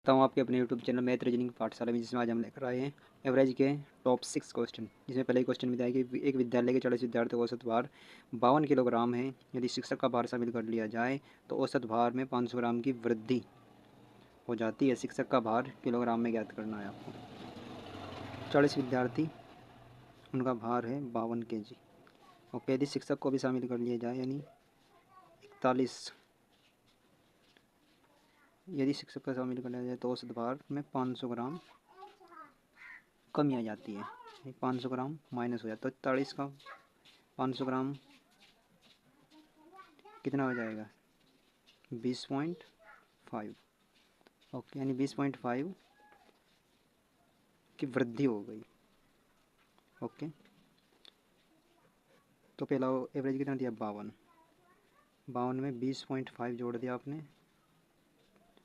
हूँ आपके अपने यूट्यूब चैनल मैथ रीजनिंग पाठशाला में, जिसमें आज हम लेकर आए हैं एवरेज के टॉप 6 क्वेश्चन। जिसमें पहले क्वेश्चन में दिया है कि एक विद्यालय के 40 विद्यार्थियों का औसत भार 52 किलोग्राम है। यदि शिक्षक का भार शामिल कर लिया जाए तो औसत भार में 500 ग्राम की वृद्धि हो जाती है। शिक्षक का भार किलोग्राम में ज्ञात करना है आपको। 40 विद्यार्थी, उनका भार है 52 kg। ओके, यदि शिक्षक को भी शामिल कर लिया जाए यानी 41, यदि शिक्षक का शामिल कर लिया जाए तो औसत भार में 500 ग्राम कमी आ जाती है। 500 ग्राम माइनस हो जाता है, तो 40 का 500 ग्राम कितना हो जाएगा 20.5। ओके, यानी 20.5 की वृद्धि हो गई। ओके, तो पहला एवरेज कितना दिया 52, 52 में 20.5 जोड़ दिया आपने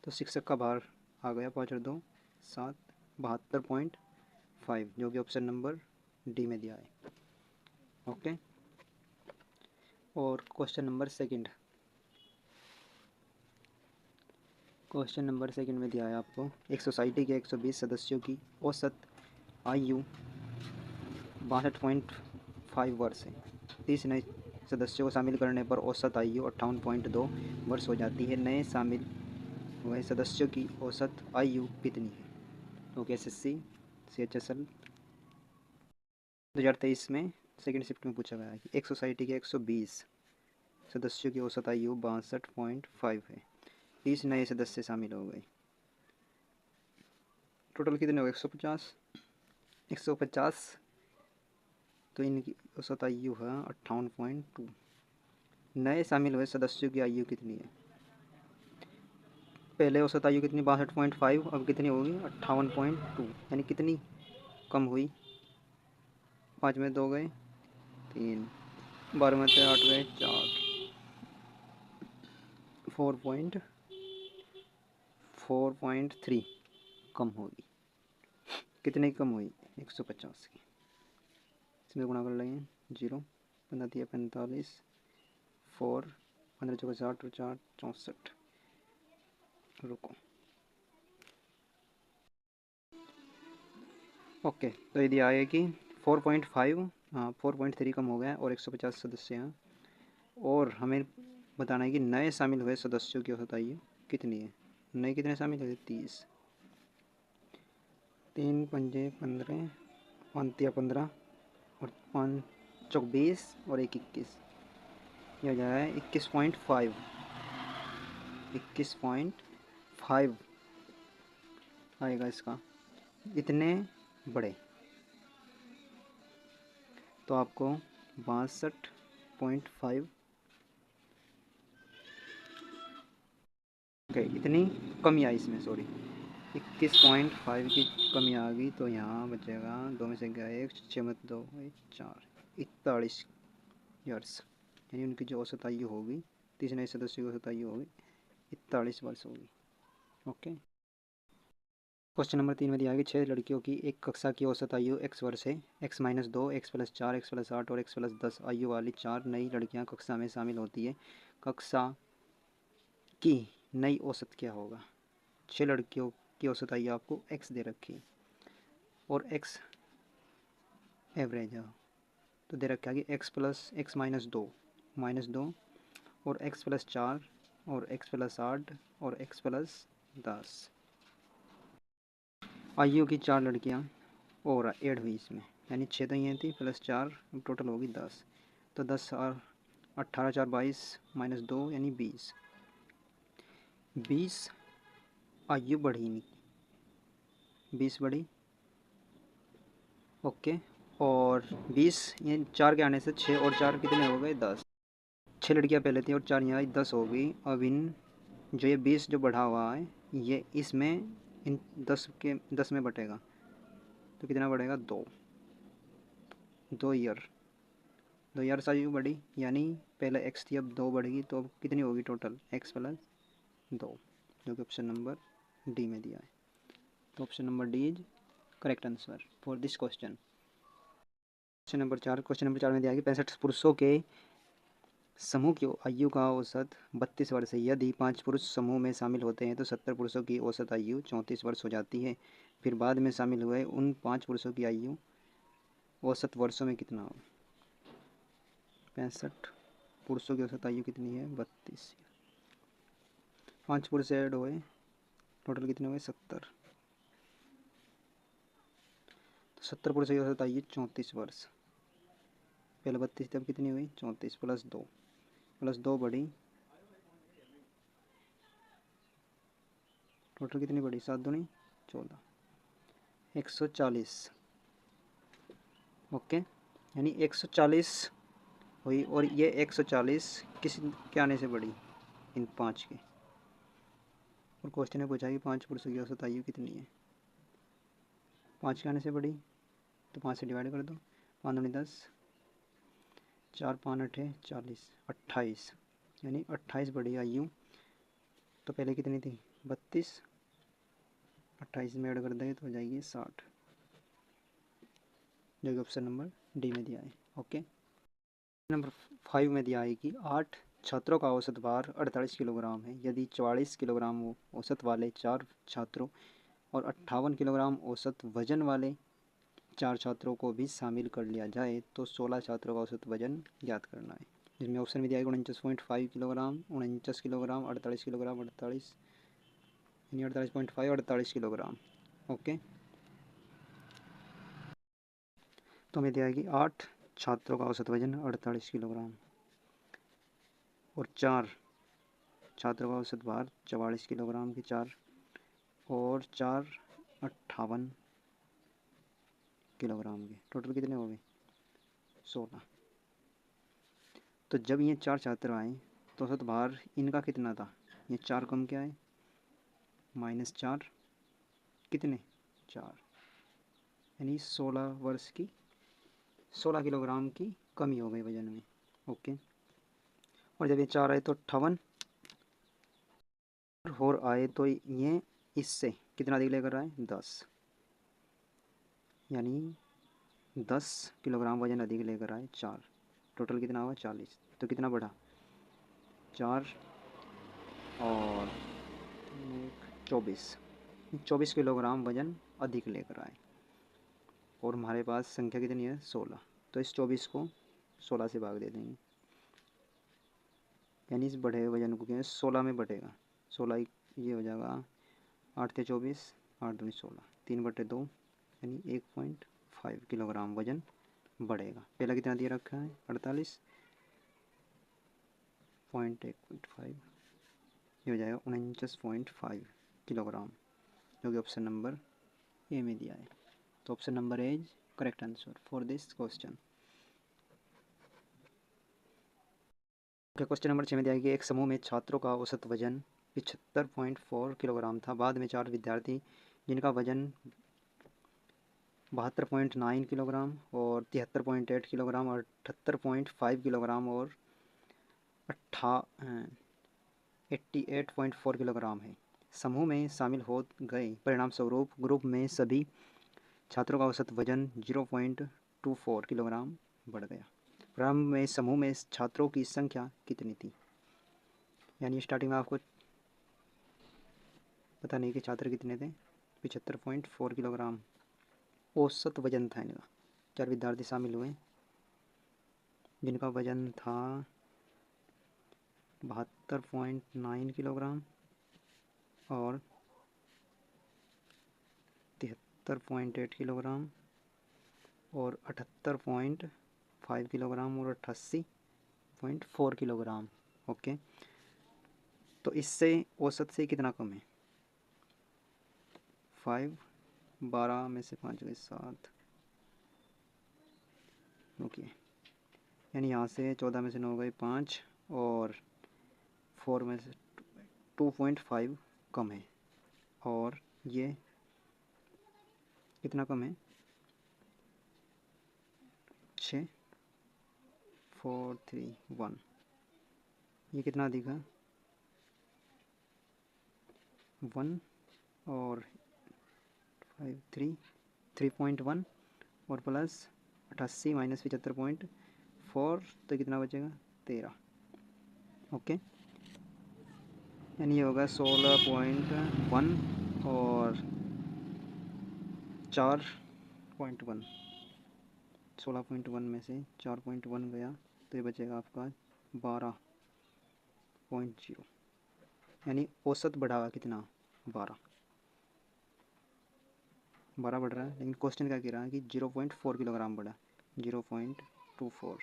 तो शिक्षक का भार आ गया 5 और 2 7, 72.5, जो कि ऑप्शन नंबर डी में दिया है। ओके, और क्वेश्चन नंबर सेकंड में दिया है आपको, एक सोसाइटी के 120 सदस्यों की औसत आयु 62.5 वर्ष है। 30 नए सदस्यों को शामिल करने पर औसत आयु 58.2 वर्ष हो जाती है। नए शामिल हुए सदस्यों की औसत आयु कितनी है? ओके, SSC CHSL 2023 में सेकेंड शिफ्ट में पूछा गया है कि एक सोसाइटी के 120 सदस्यों की औसत आयु 62.5 है। 30 नए सदस्य शामिल हो गए, टोटल कितने हो गए 150। तो इनकी औसत आयु है 58.2। नए शामिल हुए सदस्यों की आयु कितनी है? पहले औसत आयु कितनी 62.5, अब कितनी होगी 58.2, यानी कितनी कम हुई? 5 में 2 गए 3, 12 में 8 गए 4, 4.3 कम होगी। कितने की कम हुई? 150 की। इसमें गुणा कर लेंगे 0, 15 दिया 45, 4, 15 चौके 60 और 4 64। रुको, ओके, तो यदि आए कि 4.5, हाँ 4.3 कम हो गया और 150 सदस्य हैं। और हमें बताना है कि नए शामिल हुए सदस्यों की औसत आयु कितनी है। नए कितने शामिल हुए? 30, 3 पंजे 15, 5 15 और 5 चौक 20 और 1 21, ये हो जाएगा 21.5। 21.5 आएगा इसका। इतने बड़े तो आपको 62.5, ओके, इतनी कमी आई इसमें, सॉरी 21.5 की कमी आ गई। तो यहाँ बचेगा 2 में से गया 1, 6 में 2 4, 41 ईयर्स, यानी उनकी जो औसत आयु होगी, 30 नए सदस्यों की औसत आयु होगी 41 वर्ष होगी। ओके, क्वेश्चन नंबर 3 में दिया है कि 6 लड़कियों की एक कक्षा की औसत आयु x वर्ष है। x-2, x+4, x+8 और x+10 आयु वाली 4 नई लड़कियां कक्षा में शामिल होती है। कक्षा की नई औसत क्या होगा? 6 लड़कियों की औसत आयु आपको x दे रखी और x एवरेज है, तो दे रखा है कि x+x-2 -2 और x+4 और x+8 और x+10 आयु की 4 लड़कियां और ऐड हुई इसमें, यानी 6 तो ये थी प्लस 4, टोटल होगी 10। तो 10 और 18 4 22 -2 यानी 20। 20 आयु बढ़ी नहीं, 20 बढ़ी। ओके, और 20 ये 4 के आने से 6 और 4 कितने हो गए 10। 6 लड़कियां पहले थी और 4 यहाँ 10 हो गई। अब इन जो ये 20 जो बढ़ा हुआ है ये इसमें इन 10 में बटेगा, तो कितना बढ़ेगा 2 ईयर। 2 ईयर आयु बढ़ी, यानी पहले x थी अब 2 बढ़ेगी, तो अब कितनी होगी टोटल x+2, जो कि ऑप्शन नंबर डी में दिया है। तो option number D is correct answer for this question. Question number 4 में दिया है कि 65 पुरुषों के समूह की आयु का औसत 32 वर्ष है। यदि 5 पुरुष समूह में शामिल होते हैं तो 70 पुरुषों की औसत आयु 34 वर्ष हो जाती है। फिर बाद में शामिल हुए उन 5 पुरुषों की आयु औसत वर्षों में कितना हो? 65 पुरुषों की औसत आयु कितनी है? 32। 5 पुरुष ऐड हुए, टोटल कितने हुए? 70। तो 70 पुरुषों की औसत आयु 34 वर्ष। पहले 32 तब कितनी हुई? 34 प्लस 2 बढ़ी, टोटल कितनी बढ़ी? 7 दूनी 14, 140। ओके, यानी 140 हुई। और ये 140 किस के आने से बढ़ी? इन 5 के। और क्वेश्चन ने पूछा कि 5 पुरुषों की औसत आयु कितनी है? 5 के आने से बढ़ी, तो 5 से डिवाइड कर दो। 5 दूनी 10, 4 5 8 40, 28, यानी 28 बढ़ी आयु। तो पहले कितनी थी? 32, 28 में ऐड कर देंगे तो हो जाएगी 60, जो कि ऑप्शन नंबर डी में दिया है। ओके, नंबर 5 में दिया है कि 8 छात्रों का औसत भार 48 किलोग्राम है। यदि 44 किलोग्राम औसत वाले 4 छात्रों और 58 किलोग्राम औसत वजन वाले 4 छात्रों को भी शामिल कर लिया जाए तो 16 छात्रों का औसत वजन ज्ञात करना है। जिसमें ऑप्शन में दिया है 49.5 किलोग्राम, 49 किलोग्राम, 48 किलोग्राम, 48 यानी 48.5, 48 किलोग्राम। ओके, तो हमें दिया है कि 8 छात्रों का औसत वजन 48 किलोग्राम और 4 छात्रों का औसत भार 44 किलोग्राम की 4 और 4 58 किलोग्राम के, टोटल कितने हो गए? 16। तो जब ये 4 छात्र आए तो औसत भार इनका कितना था? ये 4 कम क्या है? -4, कितने? 4, यानी 16 किलोग्राम की कमी हो गई वजन में। ओके, और जब ये 4 आए तो 58 और आए तो ये इससे कितना अधिक लेकर आए? 10, यानी 10 किलोग्राम वजन अधिक लेकर आए 4, टोटल कितना हुआ? 40। तो कितना बढ़ा? 4 और 24 किलोग्राम वजन अधिक लेकर आए। और हमारे पास संख्या कितनी है? 16। तो इस 24 को 16 से भाग दे देंगे, यानी इस बढ़े हुए वजन को क्या है? 16 में बढ़ेगा। 16 ये हो जाएगा 8 × 24, 8 दूनी 16, 3/2, यानी 1.5 किलोग्राम वजन बढ़ेगा। पहला कितना दिया रखा है? 48.1.5, ये हो जाएगा 49.5 किलोग्राम, जो कि ऑप्शन नंबर ए में दिया है। तो option number A is correct answer for this question. Question number 6 में दिया है कि एक समूह में छात्रों का औसत वजन 75.4 किलोग्राम था। बाद में 4 विद्यार्थी जिनका वजन 72.9 किलोग्राम और 73.8 किलोग्राम और 78.5 किलोग्राम और 88.4 किलोग्राम है, समूह में शामिल हो गए। परिणाम स्वरूप ग्रुप में सभी छात्रों का औसत वजन 0.24 किलोग्राम बढ़ गया। प्रारंभ में समूह में छात्रों की संख्या कितनी थी? यानी स्टार्टिंग में आपको पता नहीं कि छात्र कितने थे। 75.4 किलोग्राम औसत वजन था इनका। 4 विद्यार्थी शामिल हुए जिनका वजन था 72.9 किलोग्राम और 73.8 किलोग्राम और 78.5 किलोग्राम और 88.4 किलोग्राम। ओके, तो इससे औसत से कितना कम है? 5, 12 में से 5 गए 7। ओके, यानी यहाँ से 14 में से 9 गए 5 और 4 में से 2.5 कम है। और ये कितना कम है? 6, 4, 3, 1। ये कितना अधिक है? 1 और 5, 3.1 और प्लस 88 - 75.4, तो कितना बचेगा? 13। ओके, यानी ये होगा 16.1 और 4.1। 16.1 में से 4.1 गया तो ये बचेगा आपका 12.0, यानी औसत बढ़ा कितना, 12 बढ़ रहा है, लेकिन क्वेश्चन क्या कह रहा है कि 0.4 किलोग्राम बढ़ा, 0.24।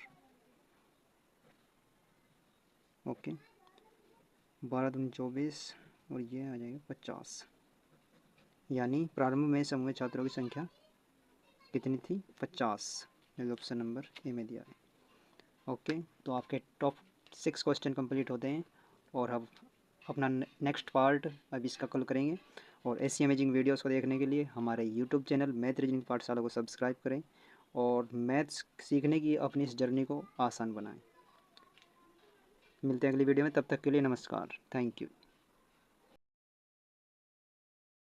ओके, 12 दूनी 24 और ये आ जाएगा 50, यानी प्रारंभ में समूह छात्रों की संख्या कितनी थी, 50, जो ऑप्शन नंबर ए में दिया है। ओके, तो आपके टॉप 6 क्वेश्चन कंप्लीट होते हैं और अब अपना नेक्स्ट पार्ट अब इसका कल करेंगे। और ऐसी अमेजिंग वीडियोस को देखने के लिए हमारे यूट्यूब चैनल मैथ रीजनिंग पाठशाला को सब्सक्राइब करें और मैथ्स सीखने की अपनी इस जर्नी को आसान बनाएं। मिलते हैं अगली वीडियो में, तब तक के लिए नमस्कार, थैंक यू।